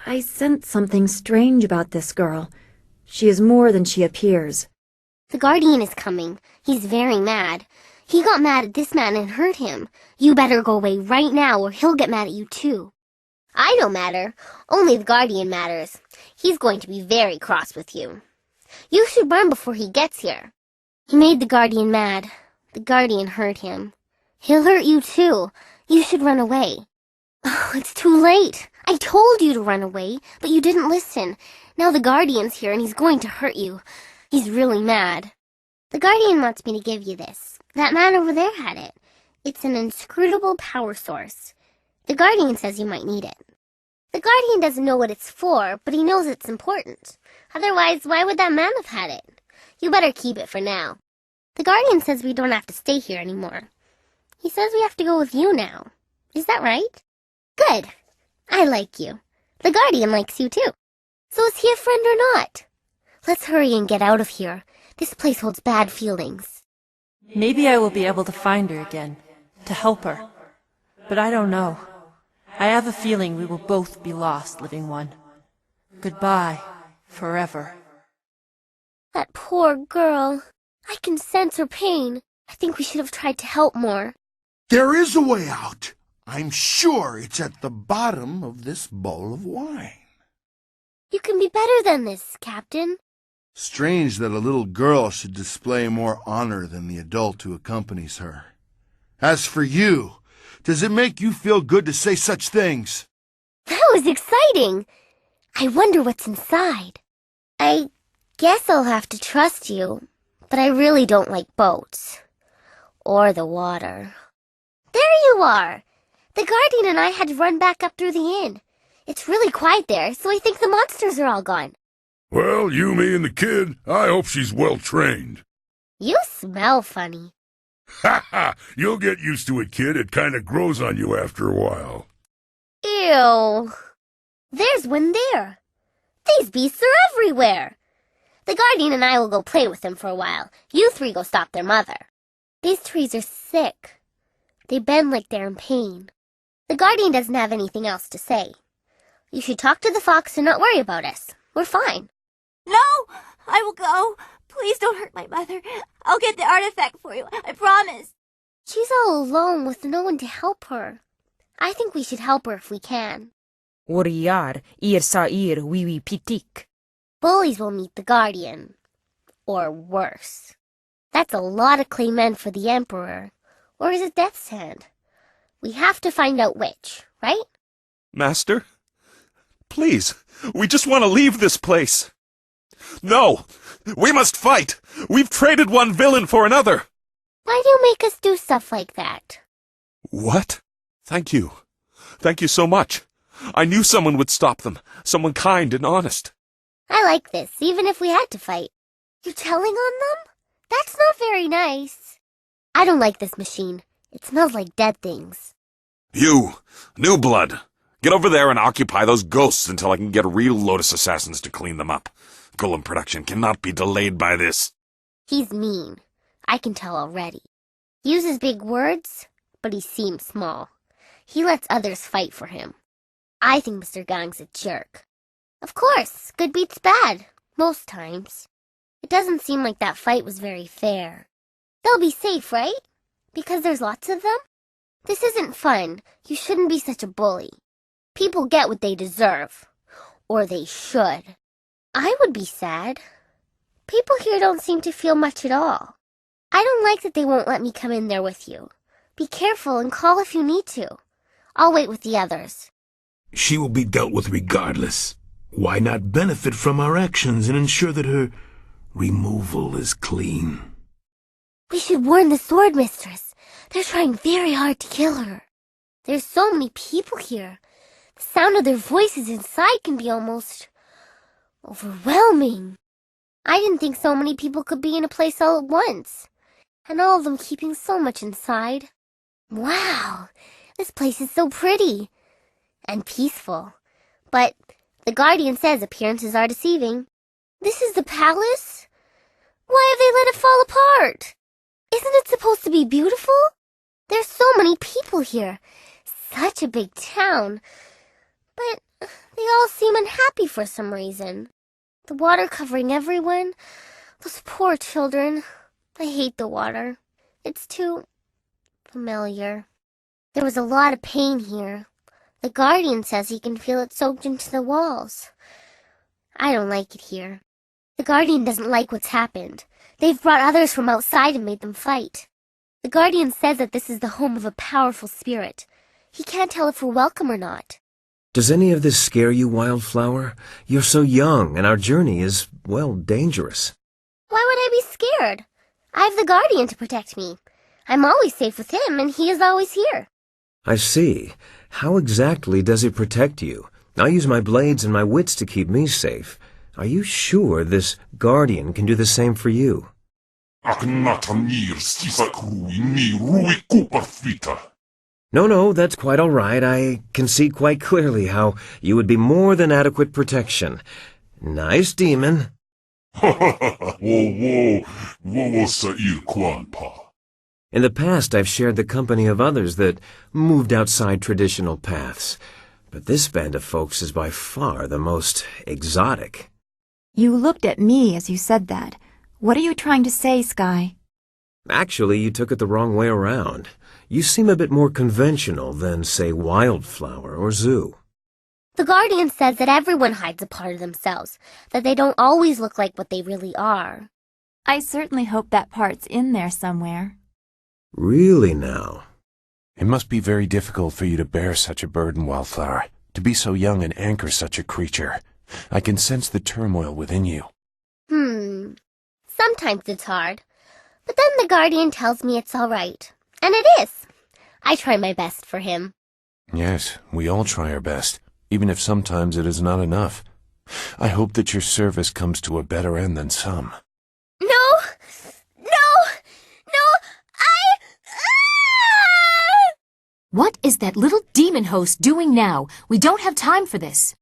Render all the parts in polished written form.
I sense something strange about this girl. She is more than she appears. The Guardian is coming. He's very mad. He got mad at this man and hurt him. You better go away right now or he'll get mad at you too. I don't matter. Only the Guardian matters. He's going to be very cross with you. You should run before he gets here. He made the Guardian mad. The Guardian hurt him. He'll hurt you too. You should run away. Oh, it's too late. I told you to run away, but you didn't listen. Now the Guardian's here and he's going to hurt you. He's really mad. The Guardian wants me to give you this. That man over there had it. It's an inscrutable power source. The Guardian says you might need it. The Guardian doesn't know what it's for, but he knows it's important. Otherwise, why would that man have had it? You better keep it for now. The Guardian says we don't have to stay here anymore. He says we have to go with you now. Is that right? Good. I like you. The Guardian likes you too. So is he a friend or not? Let's hurry and get out of here. This place holds bad feelings. Maybe I will be able to find her again, to help her. But I don't know. I have a feeling we will both be lost, living one. Goodbye, forever. That poor girl. I can sense her pain. I think we should have tried to help more. There is a way out. I'm sure it's at the bottom of this bowl of wine. You can be better than this, Captain. Strange that a little girl should display more honor than the adult who accompanies her. As for you, does it make you feel good to say such things? That was exciting. I wonder what's inside. I guess I'll have to trust you, but I really don't like boats. Or the water. There you are! The Guardian and I had to run back up through the inn. It's really quiet there, so I think the monsters are all gone. Well, you, me, and the kid, I hope she's well trained. You smell funny. Ha ha! You'll get used to it, kid. It kind of grows on you after a while. Ew. There's one there. These beasts are everywhere. The Guardian and I will go play with them for a while. You three go stop their mother. These trees are sick. They bend like they're in pain. The Guardian doesn't have anything else to say. You should talk to the fox and not worry about us. We're fine. No! I will go. Please don't hurt my mother. I'll get the artifact for you. I promise. She's all alone with no one to help her. I think we should help her if we can. Oriar, ir sair wiwi pitik. Bullies will meet the Guardian. Or worse. That's a lot of clay men for the Emperor. Or is it Death's Hand? We have to find out which, right? Master? Please, we just want to leave this place. No! We must fight! We've traded one villain for another! Why do you make us do stuff like that? What? Thank you. Thank you so much. I knew someone would stop them. Someone kind and honest. I like this, even if we had to fight. You're telling on them? That's not very nice. I don't like this machine. It smells like dead things. You, new blood. Get over there and occupy those ghosts until I can get real Lotus assassins to clean them up. Golem production cannot be delayed by this. He's mean. I can tell already. He uses big words, but he seems small. He lets others fight for him. I think Mr. Gang's a jerk. Of course, good beats bad, most times. It doesn't seem like that fight was very fair. They'll be safe, right? Because there's lots of them? This isn't fun. You shouldn't be such a bully. People get what they deserve. Or they should. I would be sad. People here don't seem to feel much at all. I don't like that they won't let me come in there with you. Be careful and call if you need to. I'll wait with the others. She will be dealt with regardless. Why not benefit from our actions and ensure that her removal is clean? We should warn the sword mistress. They're trying very hard to kill her. There's so many people here. The sound of their voices inside can be almost overwhelming. I didn't think so many people could be in a place all at once. And all of them keeping so much inside. Wow, this place is so pretty. And peaceful. But the Guardian says appearances are deceiving. This is the palace? Why have they let it fall apart? Isn't it supposed to be beautiful? There's so many people here. Such a big town. But They all seem unhappy for some reason. The water covering everyone. Those poor children. I hate the water. It's too familiar. There was a lot of pain here. The Guardian says he can feel it soaked into the walls. I don't like it here. The Guardian doesn't like what's happened. They've brought others from outside and made them fight. The Guardian says that this is the home of a powerful spirit. He can't tell if we're welcome or not. Does any of this scare you, Wildflower? You're so young, and our journey is, well, dangerous. Why would I be scared? I have the Guardian to protect me. I'm always safe with him, and he is always here. I see. How exactly does it protect you? I use my blades and my wits to keep me safe. Are you sure this Guardian can do the same for you? No, that's quite all right. I can see quite clearly how you would be more than adequate protection. Nice demon. In the past, I've shared the company of others that moved outside traditional paths. But this band of folks is by far the most exotic. You looked at me as you said that. What are you trying to say, Sky? Actually, you took it the wrong way around. You seem a bit more conventional than, say, Wildflower or Zoo. The Guardian says that everyone hides a part of themselves, that they don't always look like what they really are. I certainly hope that part's in there somewhere. Really now? It must be very difficult for you to bear such a burden, Wildflower, to be so young and anchor such a creature. I can sense the turmoil within you. Sometimes it's hard. But then the Guardian tells me it's all right. And it is. I try my best for him. Yes, we all try our best, even if sometimes it is not enough. I hope that your service comes to a better end than some. No! What is that little demon host doing now? We don't have time for this.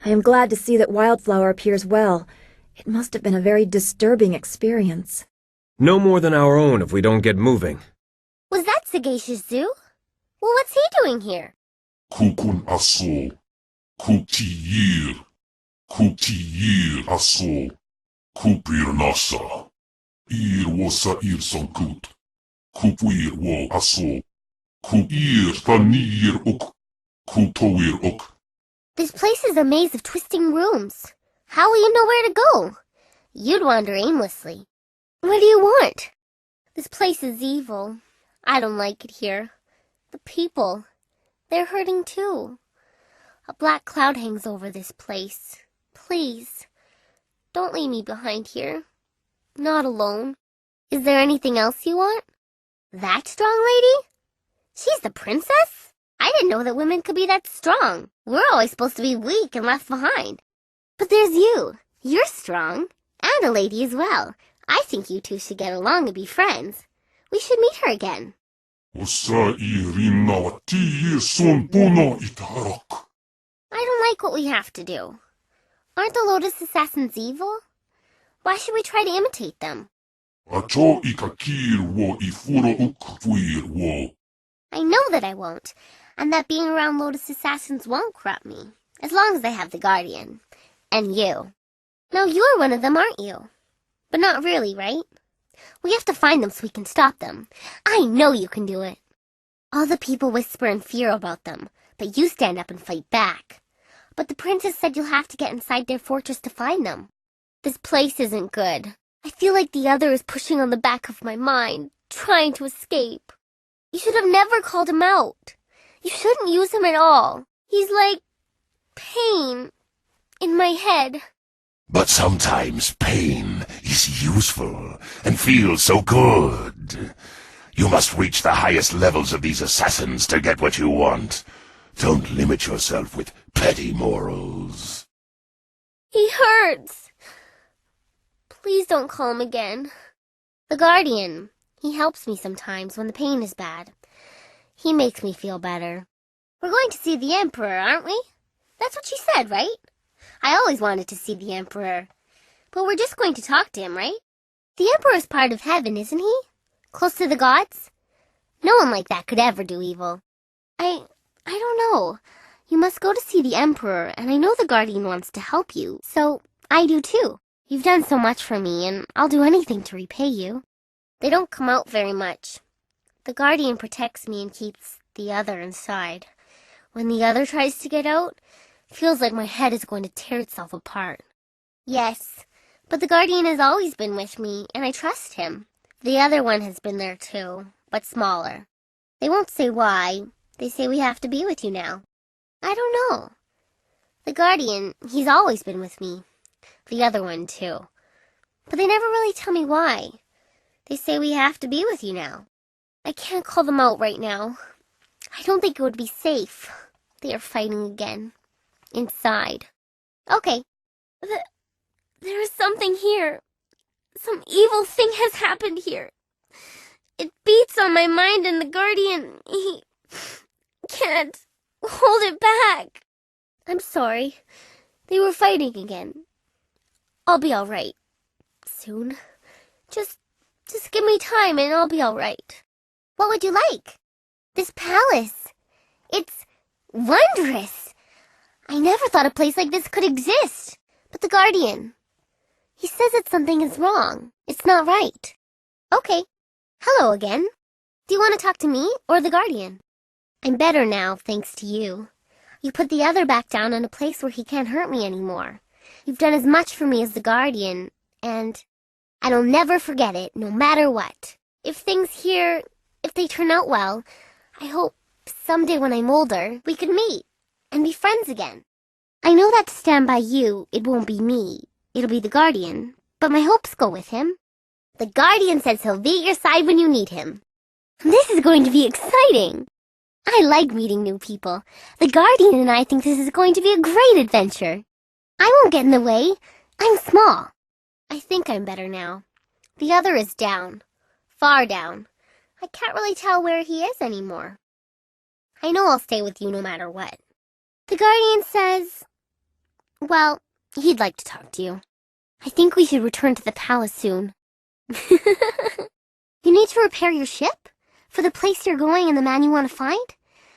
I am glad to see that Wildflower appears well. It must have been a very disturbing experience. No more than our own if we don't get moving. Was that Sagacious Zoo? Well, what's he doing here? Kukun aso. Kutiyir. Kutiyir aso. Kupir nasa. Ir wasa ir sankut. Kupir wo aso. Kuir fanir uk. Kutoir uk. This place is a maze of twisting rooms. How will you know where to go? You'd wander aimlessly. What do you want? This place is evil. I don't like it here. The people, they're hurting too. A black cloud hangs over this place. Please, don't leave me behind here. Not alone. Is there anything else you want? That strong lady? She's the princess? I didn't know that women could be that strong. We're always supposed to be weak and left behind. But there's you. You're strong. And a lady as well. I think you two should get along and be friends. We should meet her again. I don't like what we have to do. Aren't the Lotus Assassins evil? Why should we try to imitate them? I know that I won't, and that being around Lotus Assassins won't corrupt me, as long as I have the Guardian. And you. Now you're one of them, aren't you? But not really, right? We have to find them so we can stop them. I know you can do it. All the people whisper in fear about them, but you stand up and fight back. But the princess said you'll have to get inside their fortress to find them. This place isn't good. I feel like the other is pushing on the back of my mind, trying to escape. You should have never called him out. You shouldn't use him at all. He's like pain in my head. But sometimes pain is useful and feels so good. You must reach the highest levels of these assassins to get what you want. Don't limit yourself with petty morals. He hurts. Please don't call him again. The Guardian. He helps me sometimes when the pain is bad. He makes me feel better. We're going to see the Emperor, aren't we? That's what she said, right? I always wanted to see the Emperor. But we're just going to talk to him, right? The Emperor's part of heaven, isn't he? Close to the gods? No one like that could ever do evil. I don't know. You must go to see the Emperor, and I know the Guardian wants to help you, so I do too. You've done so much for me, and I'll do anything to repay you. They don't come out very much. The Guardian protects me and keeps the other inside. When the other tries to get out, it feels like my head is going to tear itself apart. Yes, but the Guardian has always been with me, and I trust him. The other one has been there too, but smaller. They won't say why. They say we have to be with you now. I don't know. The Guardian, he's always been with me. The other one too. But they never really tell me why. They say we have to be with you now. I can't call them out right now. I don't think it would be safe. They are fighting again. Inside. Okay. There is something here. Some evil thing has happened here. It beats on my mind, and the Guardian, he can't hold it back. I'm sorry. They were fighting again. I'll be all right. Soon. Just give me time and I'll be all right. What would you like? This palace. It's wondrous. I never thought a place like this could exist. But the Guardian, he says that something is wrong. It's not right. Okay. Hello again. Do you want to talk to me or the Guardian? I'm better now, thanks to you. You put the other back down in a place where he can't hurt me anymore. You've done as much for me as the Guardian, and I'll never forget it, no matter what. If things here, if they turn out well, I hope someday when I'm older, we could meet and be friends again. I know that to stand by you, it won't be me. It'll be the Guardian, but my hopes go with him. The Guardian says he'll be at your side when you need him. This is going to be exciting. I like meeting new people. The Guardian and I think this is going to be a great adventure. I won't get in the way. I'm small. I think I'm better now. The other is down. Far down. I can't really tell where he is anymore. I know I'll stay with you no matter what. The Guardian says, well, he'd like to talk to you. I think we should return to the palace soon. You need to repair your ship? For the place you're going and the man you want to find?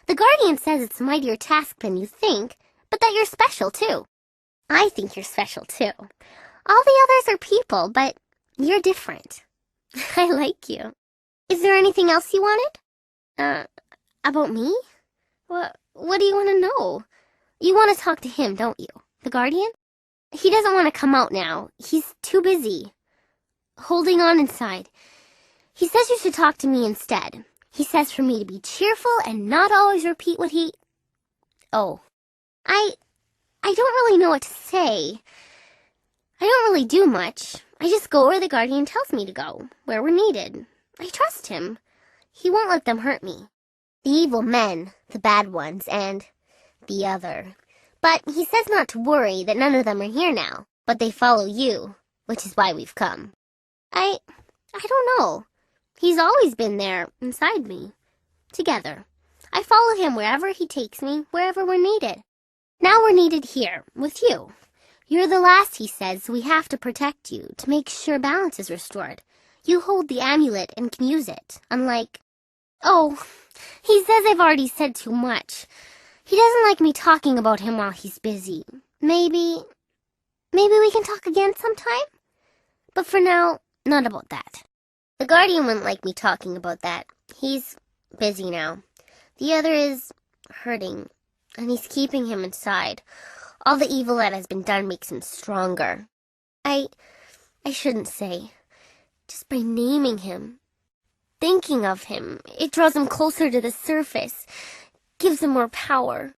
The Guardian says it's a mightier task than you think, but that you're special too. I think you're special too. All the others are people, but you're different. I like you. Is there anything else you wanted? About me? What do you want to know? You want to talk to him, don't you? The Guardian? He doesn't want to come out now. He's too busy. Holding on inside. He says you should talk to me instead. He says for me to be cheerful and not always repeat what he... Oh. I don't really know what to say. I don't really do much. I just go where the Guardian tells me to go, where we're needed. I trust him. He won't let them hurt me. The evil men, the bad ones, and the other. But he says not to worry, that none of them are here now, but they follow you, which is why we've come. I don't know. He's always been there, inside me. Together. I follow him wherever he takes me, wherever we're needed. Now we're needed here, with you. You're the last, he says, so we have to protect you, to make sure balance is restored. You hold the amulet and can use it, unlike... Oh, he says I've already said too much. He doesn't like me talking about him while he's busy. Maybe we can talk again sometime? But for now, not about that. The Guardian wouldn't like me talking about that. He's busy now. The other is hurting, and he's keeping him inside. All the evil that has been done makes him stronger. I shouldn't say. Just by naming him, thinking of him, it draws him closer to the surface, gives him more power.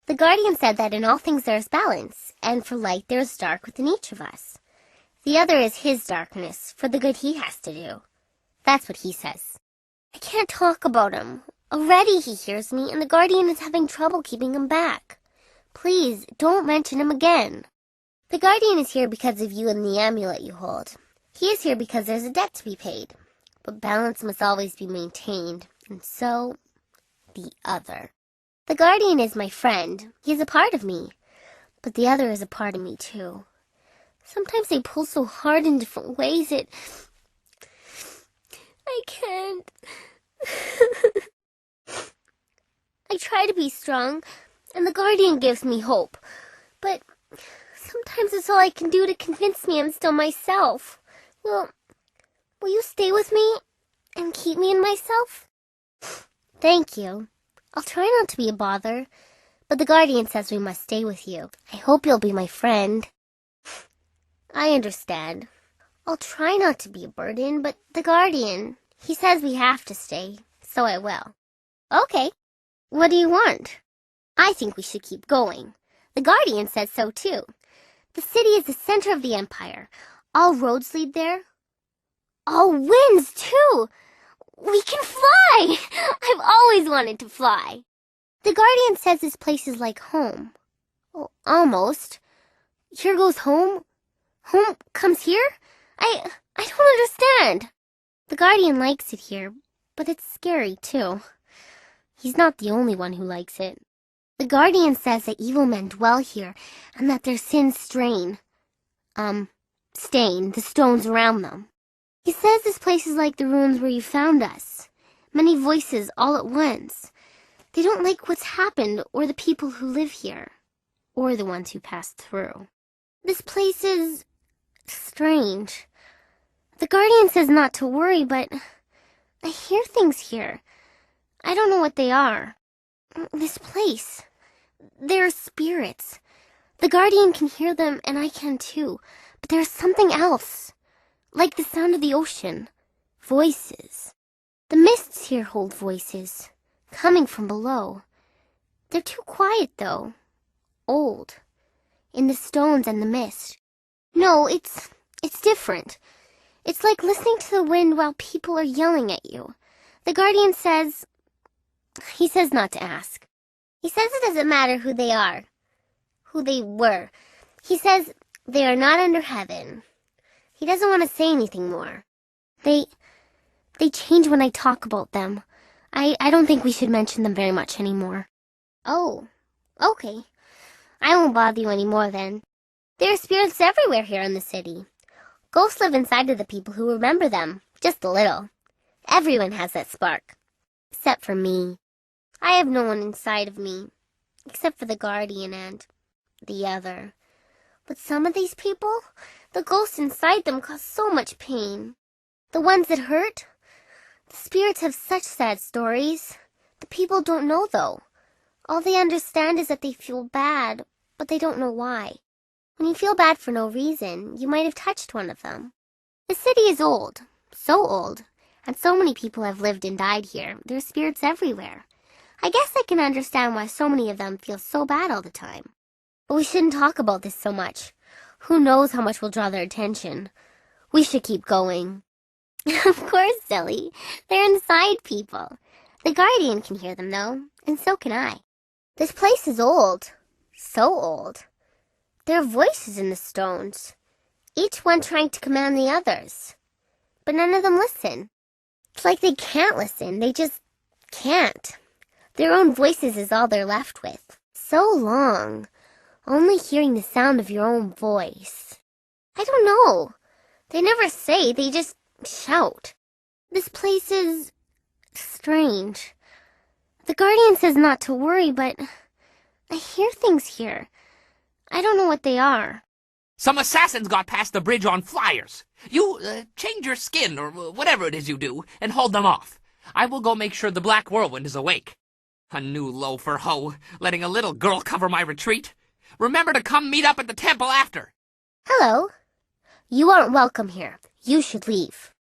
The Guardian said that in all things there is balance, and for light there is dark within each of us. The other is his darkness, for the good he has to do. That's what he says. I can't talk about him. Already he hears me, and the Guardian is having trouble keeping him back. Please, don't mention him again. The Guardian is here because of you and the amulet you hold. He is here because there's a debt to be paid. But balance must always be maintained, and so, the other. The Guardian is my friend. He is a part of me. But the other is a part of me, too. Sometimes they pull so hard in different ways, I can't. I try to be strong. and the Guardian gives me hope. But sometimes it's all I can do to convince me I'm still myself. Will you stay with me and keep me in myself? Thank you. I'll try not to be a bother, but the Guardian says we must stay with you. I hope you'll be my friend. I understand. I'll try not to be a burden, but the Guardian, he says we have to stay, so I will. Okay. What do you want? I think we should keep going. The Guardian says so too. The city is the center of the Empire. All roads lead there. All winds too! We can fly! I've always wanted to fly. The Guardian says this place is like home. Well, almost. Here goes home? Home comes here? I don't understand. The Guardian likes it here, but it's scary too. He's not the only one who likes it. The Guardian says that evil men dwell here, and that their sins stain the stones around them. He says this place is like the ruins where you found us. Many voices all at once. They don't like what's happened, or the people who live here, or the ones who passed through. This place is strange. The Guardian says not to worry, but I hear things here. I don't know what they are. This place. They're spirits. The Guardian can hear them, and I can too. But there's something else. Like the sound of the ocean. Voices. The mists here hold voices. Coming from below. They're too quiet, though. Old. In the stones and the mist. No, it's different. It's like listening to the wind while people are yelling at you. The Guardian says... He says not to ask. He says it doesn't matter who they are. Who they were. He says they are not under heaven. He doesn't want to say anything more. They change when I talk about them. I don't think we should mention them very much anymore. Oh, okay. I won't bother you anymore then. There are spirits everywhere here in the city. Ghosts live inside of the people who remember them, just a little. Everyone has that spark. Except for me. I have no one inside of me, except for the Guardian and the other. But some of these people, the ghosts inside them cause so much pain. The ones that hurt, the spirits have such sad stories. The people don't know, though. All they understand is that they feel bad, but they don't know why. When you feel bad for no reason, you might have touched one of them. The city is old, so old, and so many people have lived and died here. There are spirits everywhere. I guess I can understand why so many of them feel so bad all the time. But we shouldn't talk about this so much. Who knows how much will draw their attention. We should keep going. Of course, silly. They're inside people. The Guardian can hear them, though, and so can I. This place is old. So old. There are voices in the stones, each one trying to command the others. But none of them listen. It's like they can't listen. They just can't. Their own voices is all they're left with. So long. Only hearing the sound of your own voice. I don't know. They never say, they just shout. This place is strange. The Guardian says not to worry, but I hear things here. I don't know what they are. Some assassins got past the bridge on flyers. You change your skin, or whatever it is you do, and hold them off. I will go make sure the Black Whirlwind is awake. A new loafer, ho, letting a little girl cover my retreat. Remember to come meet up at the temple after. Hello. You aren't welcome here. You should leave.